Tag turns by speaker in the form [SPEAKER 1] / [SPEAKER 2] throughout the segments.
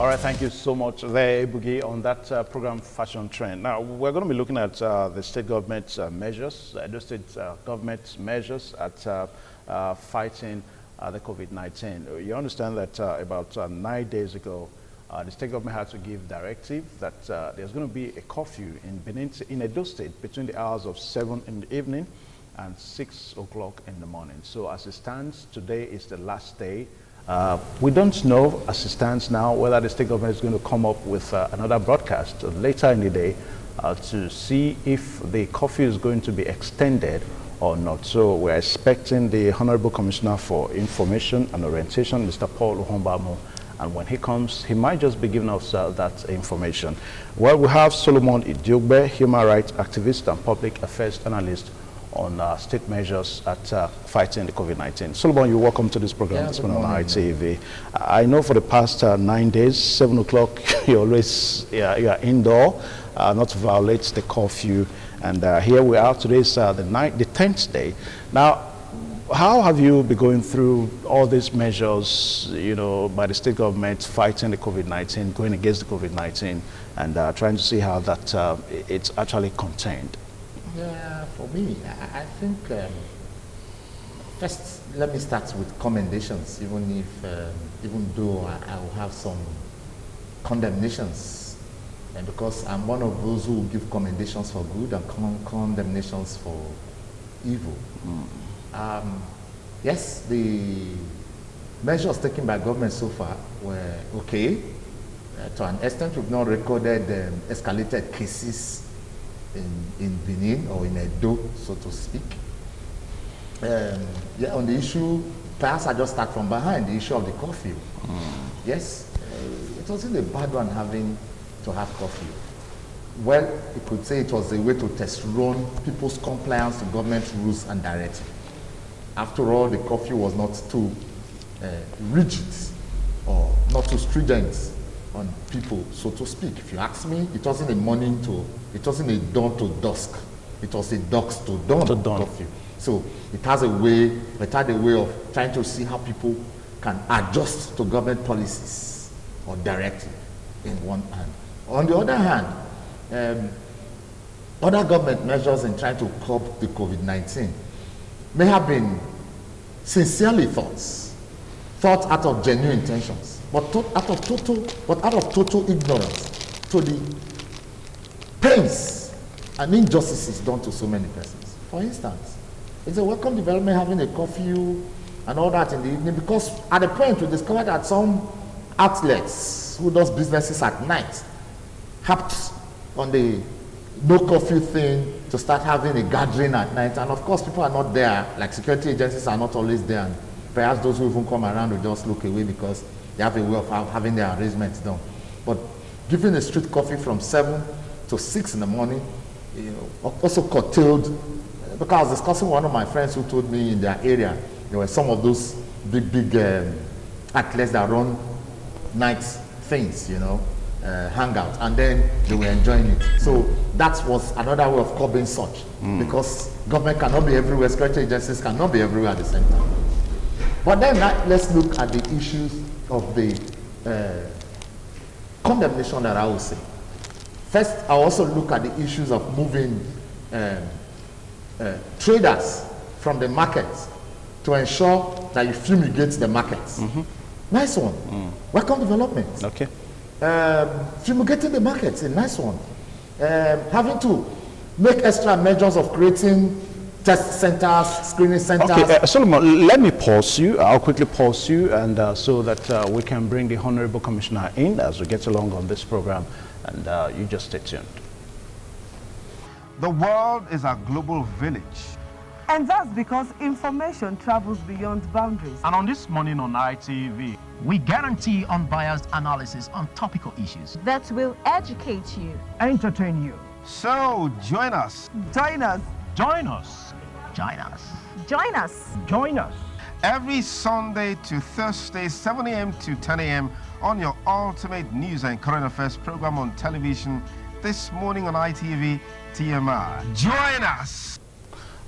[SPEAKER 1] All right, thank you so much there, Boogie, on that program Fashion Trend. Now, we're going to be looking at the state government measures, the state government measures at fighting the COVID-19. You understand that about 9 days ago, the state government had to give directive that there's going to be a curfew in Edo State between the hours of 7 in the evening and 6 o'clock in the morning. So as it stands, today is the last day. We don't know, as it stands now, whether the state government is going to come up with another broadcast later in the day to see if the curfew is going to be extended or not. So we're expecting the Honorable Commissioner for Information and Orientation, Mr. Paul Uhombamu, and when he comes, he might just be giving us that information. Well, we have Solomon Idiogbe, human rights activist and public affairs analyst on state measures at fighting the COVID-19. Solomon, you're welcome to this program this morning on ITV. I know for the past 9 days, 7 o'clock, you are indoor, not to violate the curfew. And here we are, today's the 10th day. Now, how have you been going through all these measures, you know, by the state government fighting the COVID-19, going against the COVID-19, and trying to see how that it's actually contained?
[SPEAKER 2] Yeah, for me, I think first let me start with commendations, even though I will have some condemnations, and because I'm one of those who give commendations for good and condemnations for evil. Yes, the measures taken by government so far were okay. To an extent, we've not recorded escalated cases in Benin or in Edo, so to speak. Yeah, on the issue, perhaps I just start from behind, the issue of the curfew. Yes, it wasn't a bad one having to have curfew. Well, you could say it was a way to test run people's compliance to government rules and directives. After all, the curfew was not too rigid or not too stringent on people, so to speak. If you ask me, it wasn't it wasn't a dawn to dusk. It was a dusk to dawn curfew. So it had a way of trying to see how people can adjust to government policies or directive in one hand. On the other hand, other government measures in trying to curb the COVID-19 may have been sincerely thought out of genuine intentions, but out of total ignorance to the pains and injustices done to so many persons. For instance, it's a welcome development having a curfew and all that in the evening, because at the point we discovered that some outlets who does businesses at night hopped on the no curfew thing to start having a gathering at night, and of course people are not there, like security agencies are not always there, and perhaps those who even come around will just look away because they have a way of having their arrangements done. But giving a strict curfew from 7 to 6 in the morning, you know, also curtailed, because I was discussing with one of my friends who told me in their area, there were some of those big athletes that run night things, you know, hangout, and then they were enjoying it. So that was another way of curbing such, because government cannot be everywhere, security agencies cannot be everywhere at the same time. But then let's look at the issues of the condemnation that I will say. First, I also look at the issues of moving traders from the markets to ensure that you fumigate the markets. Nice one. Welcome development.
[SPEAKER 1] Okay.
[SPEAKER 2] Fumigating the markets, a nice one. Having to make extra measures of creating test centers, screening centers.
[SPEAKER 1] Okay, Solomon, let me pause you. I'll quickly pause you, and so that we can bring the Honorable Commissioner in as we get along on this program, and you just stay tuned.
[SPEAKER 3] The world is a global village.
[SPEAKER 4] And that's because information travels beyond boundaries.
[SPEAKER 5] And on this morning on ITV, we guarantee unbiased analysis on topical issues
[SPEAKER 6] that will educate you,
[SPEAKER 5] entertain you.
[SPEAKER 3] So join us.
[SPEAKER 4] Join us.
[SPEAKER 5] Join us. Join us.
[SPEAKER 6] Join us.
[SPEAKER 5] Join us.
[SPEAKER 3] Every Sunday to Thursday, 7 a.m. to 10 a.m. on your ultimate news and current affairs program on television. This morning on ITV, TMI. Join us.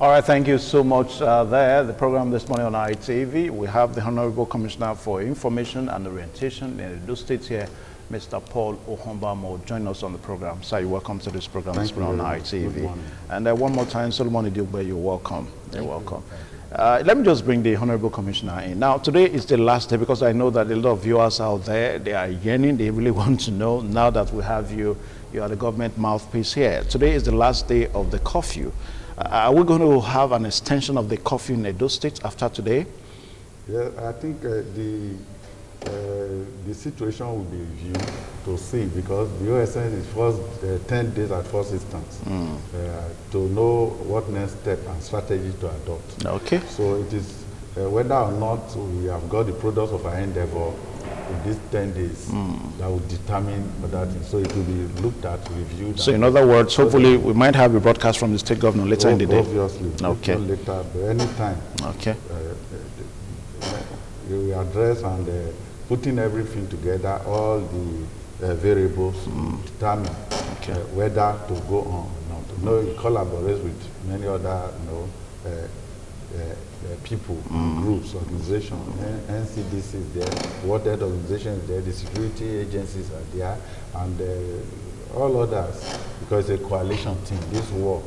[SPEAKER 1] All right, thank you so much there. The program this morning on ITV, we have the Honorable Commissioner for Information and Orientation in Edo State here Mr. Paul Ohombamo, join us on the program. Sir, you're welcome to this program.
[SPEAKER 7] Thank you
[SPEAKER 1] on ITV. And one more time, Solomon Idugbe, you're welcome. You're welcome. Let me just bring the Honorable Commissioner in. Now, today is the last day because I know that a lot of viewers out there, they are yearning, they really want to know, now that we have you, you are the government mouthpiece here. Today is the last day of the curfew. Are we going to have an extension of the curfew in Edo State after today?
[SPEAKER 7] Yeah, I think the situation will be reviewed to see, because the OSN is first 10 days at first instance to know what next step and strategy to adopt.
[SPEAKER 1] Okay.
[SPEAKER 7] So it is whether or not we have got the products of our endeavor in these 10 days that will determine that. So it will be looked at, reviewed.
[SPEAKER 1] So in other words, hopefully we might have a broadcast from the state governor later in the day.
[SPEAKER 7] Obviously.
[SPEAKER 1] Okay.
[SPEAKER 7] Not later, but anytime.
[SPEAKER 1] Okay.
[SPEAKER 7] We address and putting everything together, all the variables determine whether to go on or not. You know, it collaborates with many other people, groups, organizations. NCDC is there, World Health Organization is there, the security agencies are there, and all others, because it's a coalition team. This war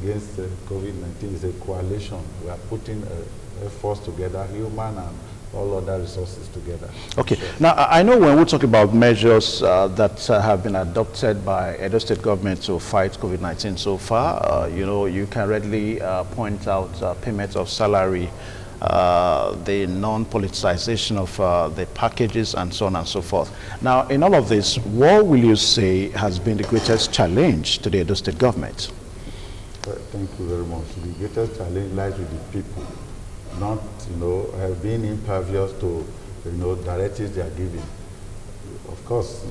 [SPEAKER 7] against COVID-19 is a coalition. We are putting efforts together, human and all other resources together.
[SPEAKER 1] Okay. Now, I know when we talk about measures that have been adopted by Edo State government to fight COVID-19 so far, you know, you can readily point out payment of salary, the non-politicization of the packages, and so on and so forth. Now, in all of this, what will you say has been the greatest challenge to the Edo State government?
[SPEAKER 7] Thank you very much. The greatest challenge lies with the people, not, being impervious to, directives they are giving. Of course,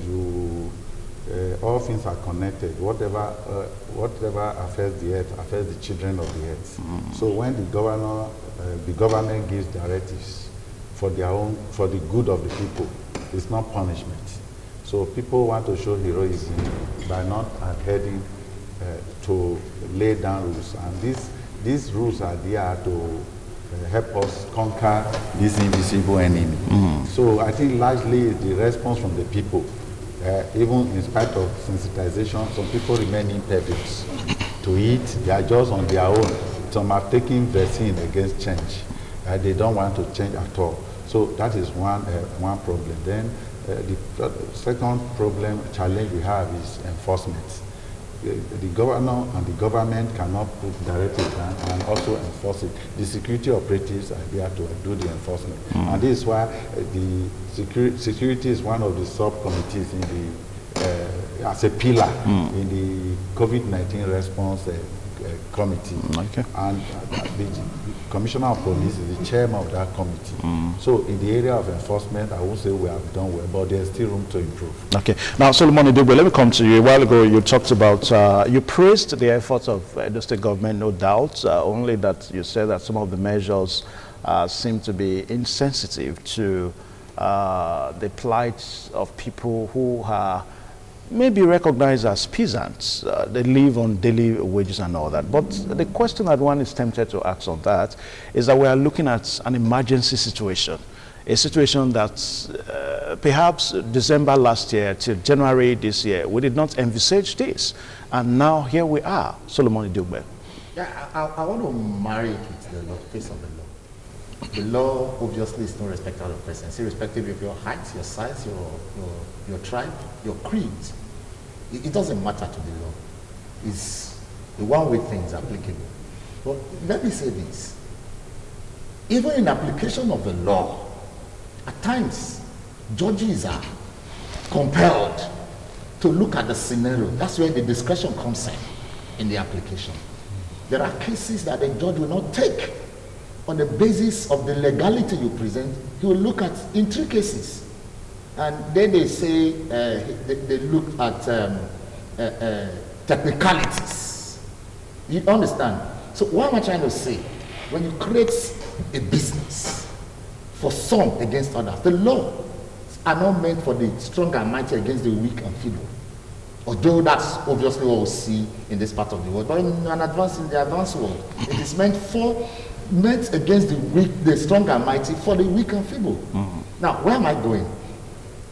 [SPEAKER 7] all things are connected. Whatever affects the earth affects the children of the earth. So when the government gives directives for the good of the people, it's not punishment. So people want to show heroism by not adhering to lay down rules, and these rules are there to help us conquer this invisible enemy. So I think largely the response from the people, even in spite of sensitization, some people remain impervious to it. They are just on their own. Some are taking vaccine against change. They don't want to change at all. So that is one problem. Then the second challenge we have is enforcement. The governor and the government cannot put directives and also enforce it. The security operatives are there to do the enforcement. And this is why the security is one of the subcommittees in the as a pillar in the COVID-19 response committee.
[SPEAKER 1] Okay.
[SPEAKER 7] And the Commissioner of Police is the chairman of that committee. So in the area of enforcement, I won't say we have done well, but there's still room to improve. Okay.
[SPEAKER 1] Now, Solomon Idugbe, let me come to you. A while ago, you talked about, you praised the efforts of the state government, no doubt, only that you said that some of the measures seem to be insensitive to the plight of people who are maybe recognized as peasants. They live on daily wages and all that. But the question that one is tempted to ask on that is that we are looking at an emergency situation, a situation that perhaps December last year till January this year, we did not envisage this. And now here we are. Solomon Idugbe.
[SPEAKER 2] Yeah, I want to marry it with the face of the law. The law obviously is no respecter of persons, irrespective of your height, your size, your tribe, your creed. It doesn't matter to the law. It's the one-way thing is applicable. But let me say this. Even in application of the law, at times, judges are compelled to look at the scenario. That's where the discretion comes in the application. There are cases that the judge will not take on the basis of the legality you present. He will look at intricacies. And then they say, they look at technicalities. You understand? So what am I trying to say? When you create a business for some against others, the laws are not meant for the strong and mighty against the weak and feeble. Although that's obviously what we see in this part of the world. But in the advanced world, it is meant against the weak, the strong and mighty, for the weak and feeble. Now, where am I going?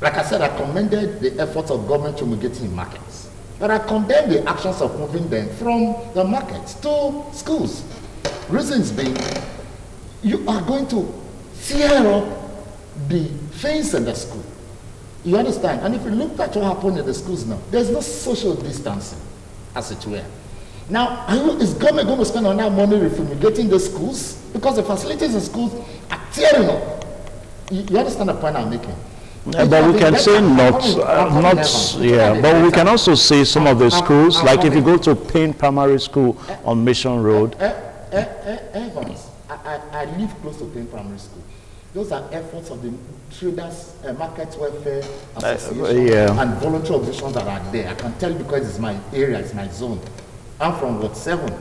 [SPEAKER 2] Like I said, I commended the efforts of government promulgating markets. But I condemn the actions of moving them from the markets to schools. Reasons being, you are going to tear up the things in the school. You understand? And if you look at what happened in the schools now, there's no social distancing, as it were. Now, is government going to spend on that money reformulating the schools? Because the facilities in schools are tearing up. You understand the point I'm making?
[SPEAKER 1] Yeah, but we can say but we can also say some of the schools, like if you go to Payne Primary School on Mission Road.
[SPEAKER 2] Evans, I live close to Payne Primary School. Those are efforts of the traders, market welfare association and voluntary organizations that are there. I can tell you because it's my area, it's my zone. I'm from Ward 7.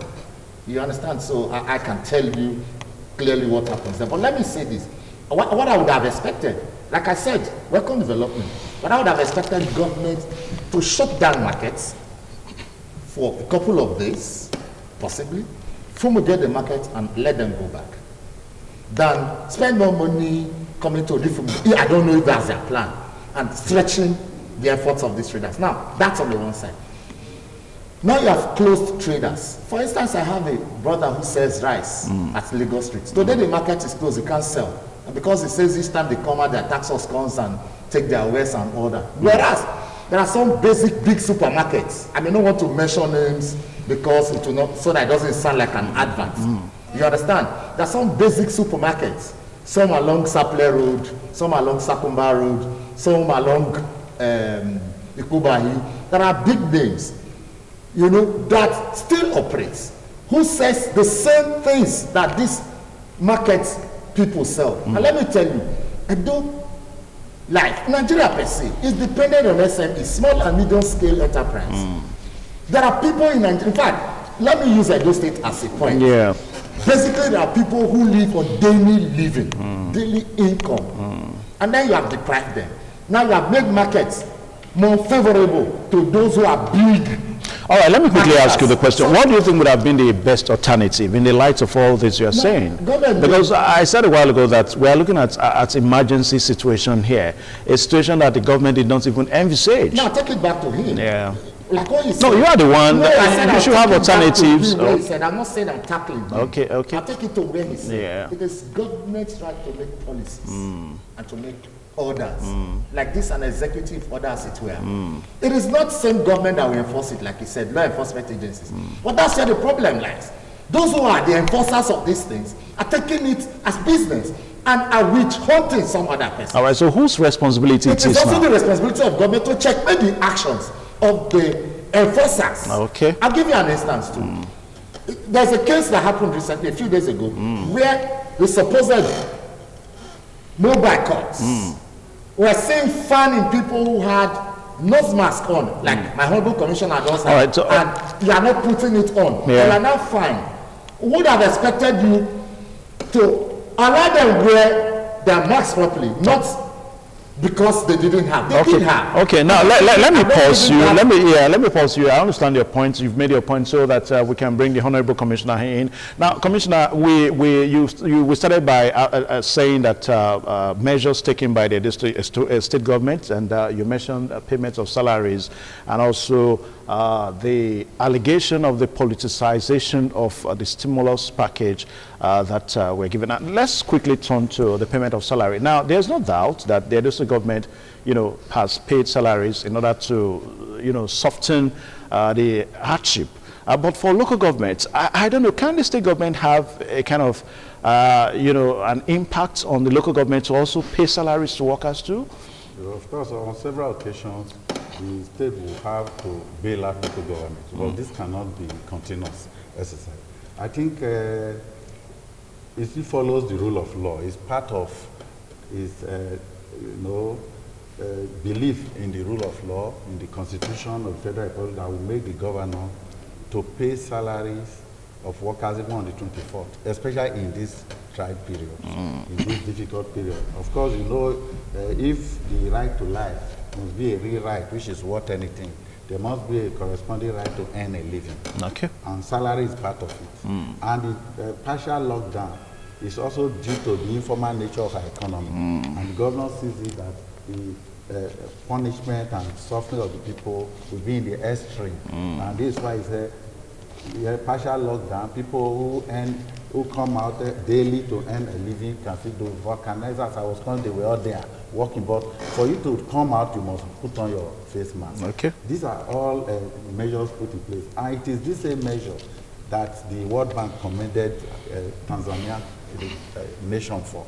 [SPEAKER 2] You understand? So I can tell you clearly what happens there. But let me say this. What I would have expected, like I said, welcome development. But I would have expected government to shut down markets for a couple of days, possibly, fumigate the market and let them go back. Than spend more money coming to reformulate. I don't know if that's their plan. And stretching the efforts of these traders. Now, that's on the one side. Now you have closed traders. For instance, I have a brother who sells rice at Lagos Street. Today the market is closed, he can't sell. And because he says each time they come out, their tax us comes and take their wares and order. Whereas, there are some basic big supermarkets. I may not want to mention names because it will not, so that it doesn't sound like an advert. You understand? There are some basic supermarkets. Some along Saple Road, some along Sakumba Road, some along Ikubahi. There are big names, you know, that still operates. Who says the same things that these markets people sell? And let me tell you, I don't like Nigeria per se is dependent on SME, small and medium scale enterprise. There are people in Nigeria. In fact, let me use Edo State as a point. Yeah. Basically, there are people who live on daily living, daily income, and then you have deprived them. Now you have made markets more favorable to those who are big.
[SPEAKER 1] All right, let me quickly ask you the question. What do you think would have been the best alternative in the light of all this you're saying? Because I said a while ago that we are looking at emergency situation here, a situation that the government did not even envisage.
[SPEAKER 2] Now take it back to him.
[SPEAKER 1] Yeah.
[SPEAKER 2] Like what you said,
[SPEAKER 1] no, you are the one. You should have alternatives.
[SPEAKER 2] He said, I'm not saying I'm tackling him.
[SPEAKER 1] Okay.
[SPEAKER 2] I'll take it to where he said.
[SPEAKER 1] Yeah.
[SPEAKER 2] It is government's right to make policies and to make orders. Like this, an executive order, as it were. It is not the same government that will enforce it, like he said, law enforcement agencies. But that's where the problem lies. Those who are the enforcers of these things are taking it as business and are witch hunting some other person.
[SPEAKER 1] All right, so whose responsibility it is now?
[SPEAKER 2] It is also the responsibility of government to check maybe actions of the enforcers.
[SPEAKER 1] Okay.
[SPEAKER 2] I'll give you an instance too. There's a case that happened recently, a few days ago, where the supposed mobile courts were seen fanning people who had nose mask on, like my honorable commissioner does, and you are not putting it on. You are not fine. Would have expected you to allow them wear their masks properly, not because they didn't have. They did have.
[SPEAKER 1] Okay. Now let me pause you. Let me pause you. I understand your point. You've made your point so that we can bring the honorable commissioner in. Now, Commissioner, we started by saying that measures taken by the district state government, and you mentioned payments of salaries, and also the allegation of the politicization of the stimulus package that we're given. Let's quickly turn to the payment of salary. Now, there's no doubt that the district government, has paid salaries in order to, soften the hardship. But for local governments, I don't know, can the state government have a kind of, an impact on the local government to also pay salaries to workers too?
[SPEAKER 7] Of course, on several occasions, the state will have to bail out local government, but this cannot be continuous exercise. I think it still follows the rule of law. It's part of its, belief in the rule of law, in the Constitution of the Federal Republic, that will make the governor to pay salaries of workers even on the 24th, especially in this tried period, in this difficult period. Of course, if the right to life must be a real right, which is worth anything, there must be a corresponding right to earn a living. Okay. And salary is part of it. And the partial lockdown is also due to the informal nature of our economy. And the governor sees it that the punishment and suffering of the people will be in the extreme. And this is why it's a partial lockdown. People who come out daily to earn a living can still do. Vulcanizers, I was told they were all there working, but for you to come out, you must put on your face mask.
[SPEAKER 1] Okay.
[SPEAKER 7] These are all measures put in place. And it is this same measure that the World Bank commended Tanzania, the nation, for.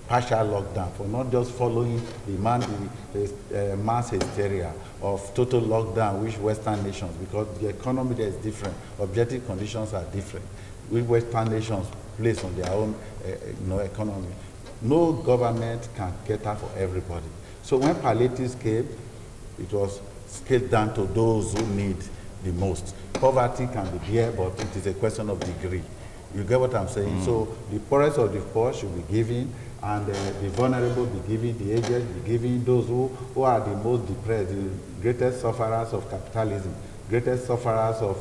[SPEAKER 7] Partial lockdown, for not just following the mass hysteria of total lockdown, which Western nations, because the economy there is different, objective conditions are different, which Western nations place on their own economy. No government can cater for everybody. So when palliatives came, it was scaled down to those who need the most. Poverty can be there, but it is a question of degree. You get what I'm saying? So the poorest of the poor should be given, and the vulnerable be given, the aged be given, those who are the most depressed, the greatest sufferers of capitalism, greatest sufferers of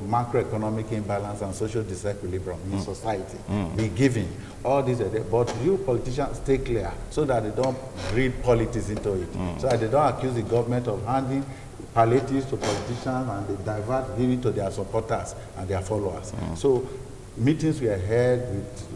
[SPEAKER 7] macroeconomic imbalance and social disequilibrium in society, be given. All these are there. But you politicians stay clear so that they don't breed politics into it, so that they don't accuse the government of handing palliatives to politicians and they divert, give it to their supporters and their followers. So meetings were held with,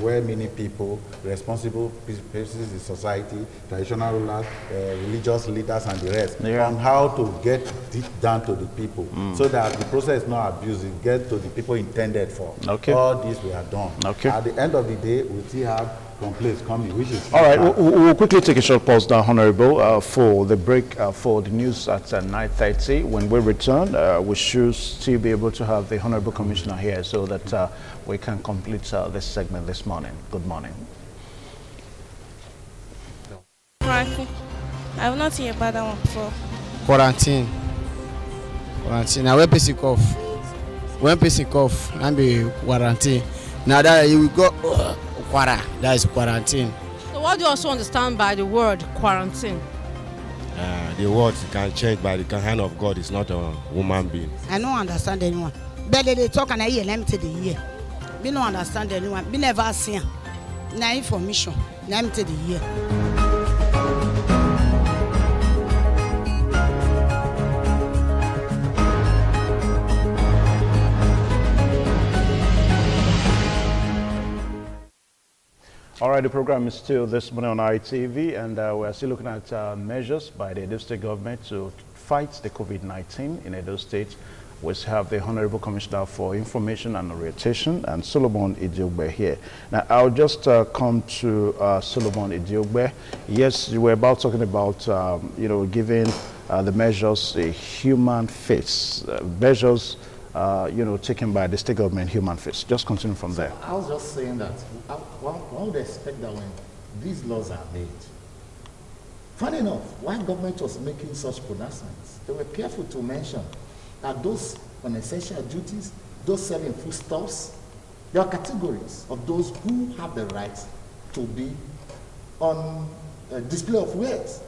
[SPEAKER 7] where many people, responsible persons in society, traditional rulers, religious leaders, and the rest, on how to get it down to the people, so that the process is not abused, it gets to the people intended for.
[SPEAKER 1] Okay.
[SPEAKER 7] All this we are done.
[SPEAKER 1] Okay.
[SPEAKER 7] At the end of the day, we still have complaints coming, which is
[SPEAKER 1] all right. We'll quickly take a short pause now, Honorable, for the break for the news at 9:30. When we return, we should still be able to have the Honorable Commissioner here so that we can complete this segment this morning. Good morning.
[SPEAKER 8] Quarantine. I have not heard about that one before.
[SPEAKER 9] Quarantine. Now when person cough, and be quarantine. Now that you will go. That is quarantine.
[SPEAKER 8] So what do you also understand by the word quarantine?
[SPEAKER 10] The word can change by the hand of God. It's not a human being.
[SPEAKER 11] I don't understand anyone. But they talk and I hear them to the year. We don't understand anyone. We never see no information. Them to the year.
[SPEAKER 1] All right, the program is still this morning on ITV, and we're still looking at measures by the Edo State government to fight the COVID-19 in Edo State. We have the Honorable Commissioner for Information and Orientation, and Solomon Idiogbe here. Now, I'll just come to Solomon Idiogbe. Yes, you were about talking about, giving the measures a human face, measures taken by the state government, human face. Just continue from there.
[SPEAKER 2] I was just saying that one would expect that when these laws are made, funny enough, while government was making such pronouncements, they were careful to mention that those on essential duties, those selling foodstuffs, there are categories of those who have the right to be on display of wares.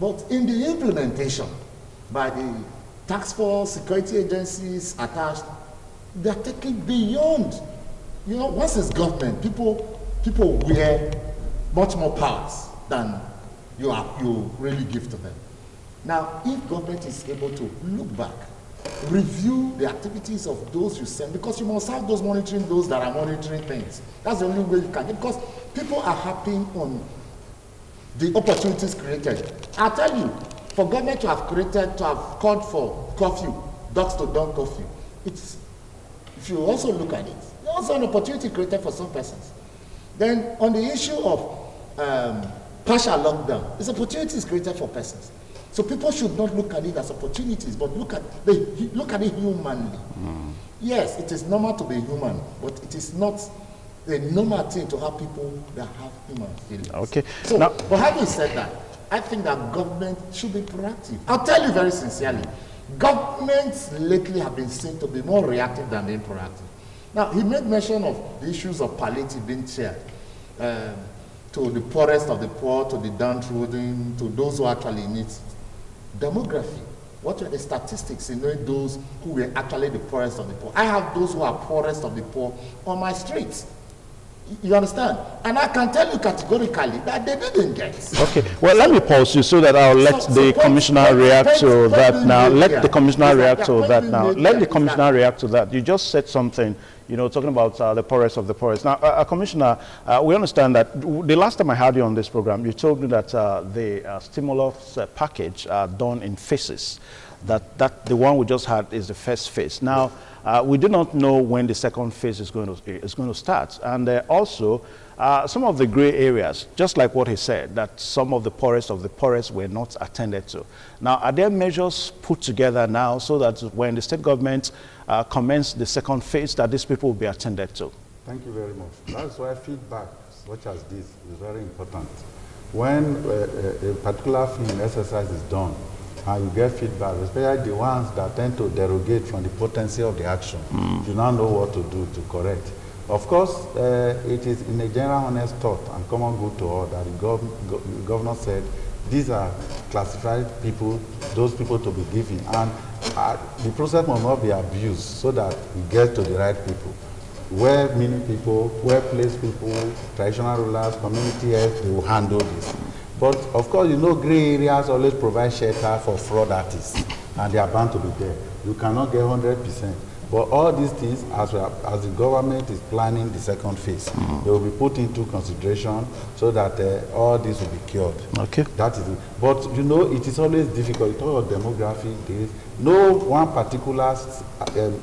[SPEAKER 2] But in the implementation by the tax force, security agencies attached, they're taking beyond. Once it's government, people wear much more powers than you really give to them. Now, if government is able to look back, review the activities of those you send, because you must have those monitoring those that are monitoring things. That's the only way you can, because people are harping on the opportunities created. I'll tell you, for government to have called for curfew, dusk-to-dawn curfew, if you also look at it, there's also an opportunity created for some persons. Then on the issue of partial lockdown, there's opportunities created for persons. So people should not look at it as opportunities, but look at it humanly. Yes, it is normal to be human, but it is not a normal thing to have people that have human feelings.
[SPEAKER 1] Okay.
[SPEAKER 2] So, but having said that, I think that government should be proactive. I'll tell you very sincerely, governments lately have been seen to be more reactive than being proactive. Now, he made mention of the issues of palliative being shared to the poorest of the poor, to the downtrodden, to those who actually need demography. What are the statistics in knowing those who were actually the poorest of the poor? I have those who are poorest of the poor on my streets. You understand? And I can tell you categorically that they didn't get.
[SPEAKER 1] Okay. Well, let me pause you so that I'll let the commissioner react to that now. Let the commissioner react to that now. Let the commissioner react to that. You just said something, you know, talking about the poorest of the poorest. Now, Commissioner, we understand that the last time I had you on this program, you told me that the stimulus package done in phases, that the one we just had is the first phase. Now, we do not know when the second phase is going to start. And also, some of the gray areas, just like what he said, that some of the poorest were not attended to. Now, are there measures put together now so that when the state government commence the second phase, that these people will be attended to?
[SPEAKER 7] Thank you very much. That's why feedback such as this is very important. When a particular film exercise is done, and you get feedback, especially the ones that tend to derogate from the potency of the action. You now know what to do to correct. Of course, it is in a general honest thought and common good to all that the governor said these are classified people, those people to be given, and the process must not be abused so that we get to the right people. Where many people, where place people, traditional rulers, community health, they will handle this. But of course, you know, gray areas always provide shelter for fraud artists, and they are bound to be there. You cannot get 100%. But all these things, as the government is planning the second phase, they will be put into consideration so that all this will be cured.
[SPEAKER 1] Okay.
[SPEAKER 7] That is it. But you know, it is always difficult. You talk about demography. There is no one particular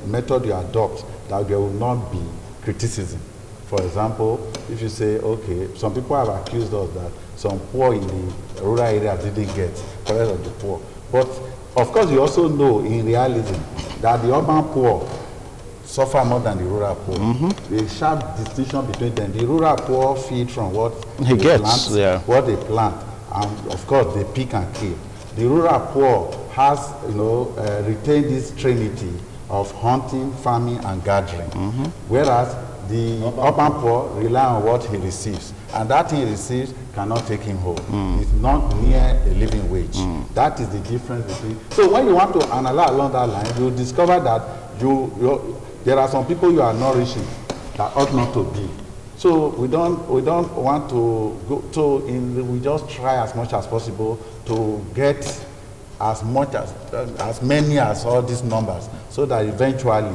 [SPEAKER 7] method you adopt that there will not be criticism. For example, if you say, okay, some people have accused us that some poor in the rural area didn't get the rest of the poor. But of course, you also know in realism that the urban poor suffer more than the rural poor. The sharp distinction between them. The rural poor feed from what
[SPEAKER 1] he gets,
[SPEAKER 7] what they plant, and of course they pick and kill. The rural poor has, you know, retained this trinity of hunting, farming, and gathering, whereas the urban poor rely on what he receives, and that thing he receives cannot take him home. It's not near a living wage. That is the difference between. So when you want to analyze along that line, you discover that there are some people you are nourishing that ought not to be. So we don't want to go to we just try as much as possible to get as many as all these numbers, so that eventually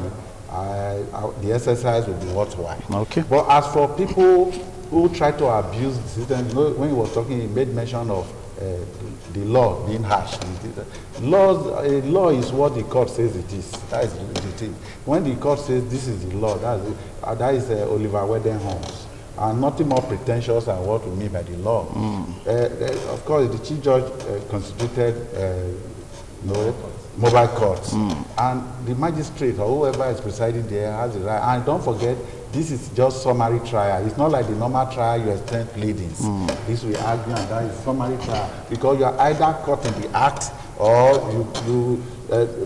[SPEAKER 7] the exercise will be worthwhile.
[SPEAKER 1] Okay.
[SPEAKER 7] But as for people who try to abuse the system, you know, when he was talking, he made mention of the law being harsh. A law is what the court says it is. That is the thing. When the court says this is the law, that is Oliver Wedenholmes. And nothing more pretentious than what we mean by the law. Of course, the chief judge constituted mobile courts, and the magistrate or whoever is presiding there has the right. And don't forget, this is just summary trial. It's not like the normal trial you extend pleadings. This we argue, and that is summary trial, because you are either caught in the act or you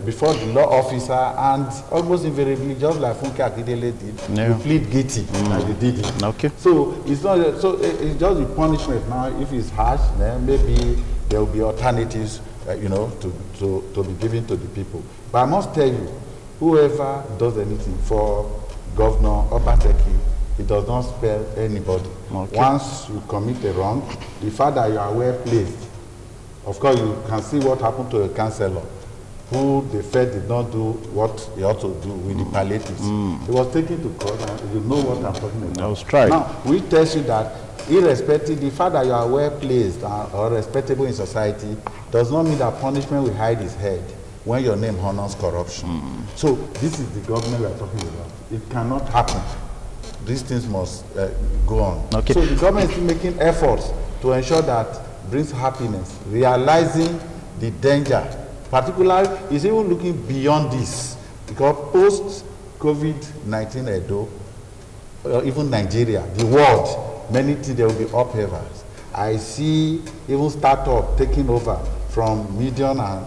[SPEAKER 7] before the law officer, and almost invariably, just like Funke Akindele did, you plead guilty, like they did it.
[SPEAKER 1] Okay.
[SPEAKER 7] So it's not. So it's just the punishment. Now, if it's harsh, then maybe there will be alternatives, you know, to be given to the people. But I must tell you, whoever does anything for Governor Obateki, it does not spare anybody. Okay. Once you commit a wrong, the fact that you are well placed, of course, you can see what happened to a councillor who they felt did not do what he ought to do with the palliatives. He was taken to court, and you know what I'm talking about.
[SPEAKER 1] That was right.
[SPEAKER 7] Now, we tell you that irrespective, the fact that you are well placed or respectable in society does not mean that punishment will hide his head when your name honors corruption. So this is the government we are talking about. It cannot happen. These things must go on.
[SPEAKER 1] Okay.
[SPEAKER 7] So the government is making efforts to ensure that brings happiness, realizing the danger. Particularly, is even looking beyond this, because post-COVID-19 Edo, even Nigeria, the world, many things there will be upheavals. I see even startup taking over from medium and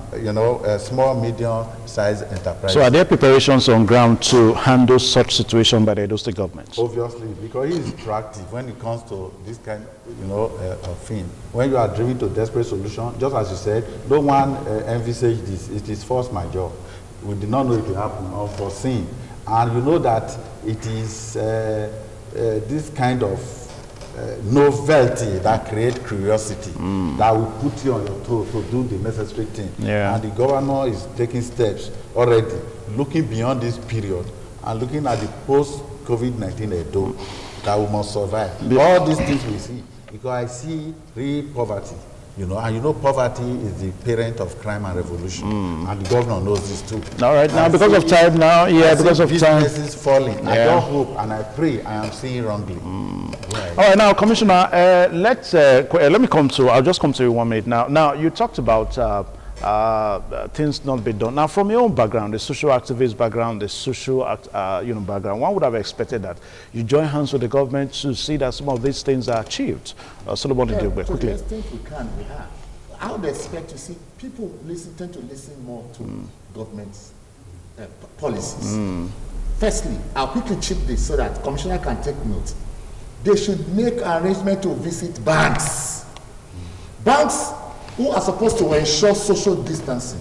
[SPEAKER 7] small, medium-sized enterprises.
[SPEAKER 1] So, are there preparations on ground to handle such situation by the Edo State government?
[SPEAKER 7] Obviously, because he is proactive when it comes to this kind, of thing. When you are driven to desperate solution, just as you said, no one envisaged this. It is force majeure. We did not know it would happen, unforeseen, and you know that it is this kind of novelty that creates curiosity, that will put you on your toes to do the necessary thing.
[SPEAKER 1] Yeah.
[SPEAKER 7] And the governor is taking steps already, looking beyond this period and looking at the post-COVID-19 Edo that we must survive. All these things we see, because I see real poverty. And poverty is the parent of crime and revolution, and the governor knows this too.
[SPEAKER 1] All right, now because of time now, because of time.
[SPEAKER 7] Businesses falling. I don't hope and I pray I am seeing wrongly. Right.
[SPEAKER 1] All right, now, Commissioner, let me come to, I'll just come to you 1 minute now. Now, you talked about things not being done. Now, from your own background, the social activist background, the social background, one would have expected that you join hands with the government to see that some of these things are achieved. Solomon,
[SPEAKER 2] to
[SPEAKER 1] quickly.
[SPEAKER 2] the extent we can, we have. I would expect to see people tend to listen more to government's policies. Firstly, I'll quickly chip this so that Commissioner can take note. They should make arrangement to visit banks. Banks who are supposed to ensure social distancing.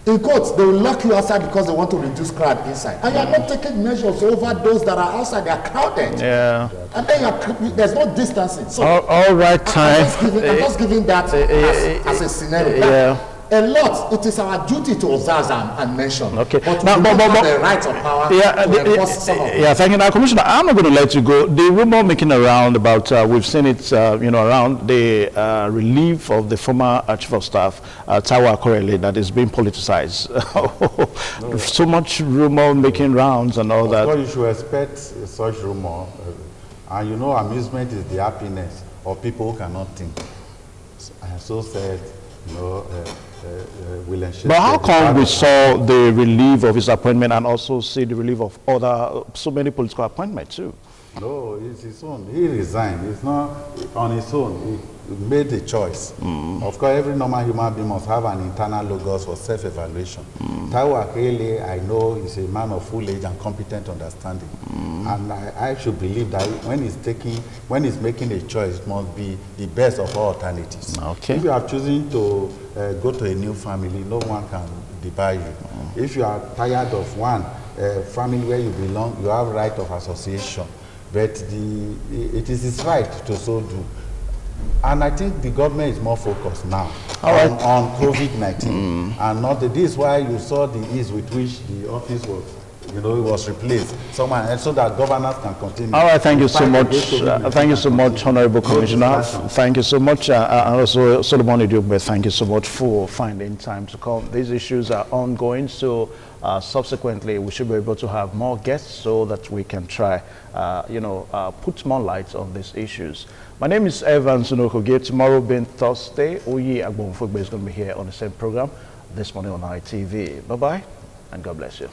[SPEAKER 2] In quotes, they will lock you outside because they want to reduce crowd inside. And you are not taking measures over those that are outside, they are crowded.
[SPEAKER 1] Yeah.
[SPEAKER 2] And then there's no distancing. So
[SPEAKER 1] all right, time.
[SPEAKER 2] I'm just giving that as a scenario.
[SPEAKER 1] Yeah.
[SPEAKER 2] A lot, it is our duty to observe and mention.
[SPEAKER 1] Okay.
[SPEAKER 2] But we don't have the right of power to enforce some of it.
[SPEAKER 1] Yeah, thank you. Now, Commissioner, I'm not going to let you go. The rumor making around about, we've seen it, around the relief of the former Chief of Staff, Tawa Korele, that is being politicized. No. So much rumor making rounds and all that.
[SPEAKER 7] Of course, you should expect such rumor. And amusement is the happiness of people who cannot think. I have so said,
[SPEAKER 1] but how come we saw the relief of his appointment and also see the relief of so many political appointments too?
[SPEAKER 7] No, it's his own. He resigned. It's not on his own. He made a choice. Of course, every normal human being must have an internal logos for self-evaluation. Tawa Akele, I know, is a man of full age and competent understanding. And I should believe that when he's making a choice, it must be the best of all alternatives.
[SPEAKER 1] Okay.
[SPEAKER 7] If you are choosing to go to a new family, no one can debar you. If you are tired of one family where you belong, you have right of association. But it is his right to so do. And I think the government is more focused now on COVID-19. And not this is why you saw the ease with which the office was, it was replaced. And so that governors can continue.
[SPEAKER 1] All right, thank you so much. Thank you so much, Honorable Commissioner. Thank you so much. And also, Solomon Idiobe, thank you so much for finding time to come. These issues are ongoing, so subsequently we should be able to have more guests so that we can try, put more light on these issues. My name is Evan Sunokoge. Tomorrow being Thursday, Oyi Agbonfogbe is going to be here on the same program this morning on ITV. Bye-bye, and God bless you.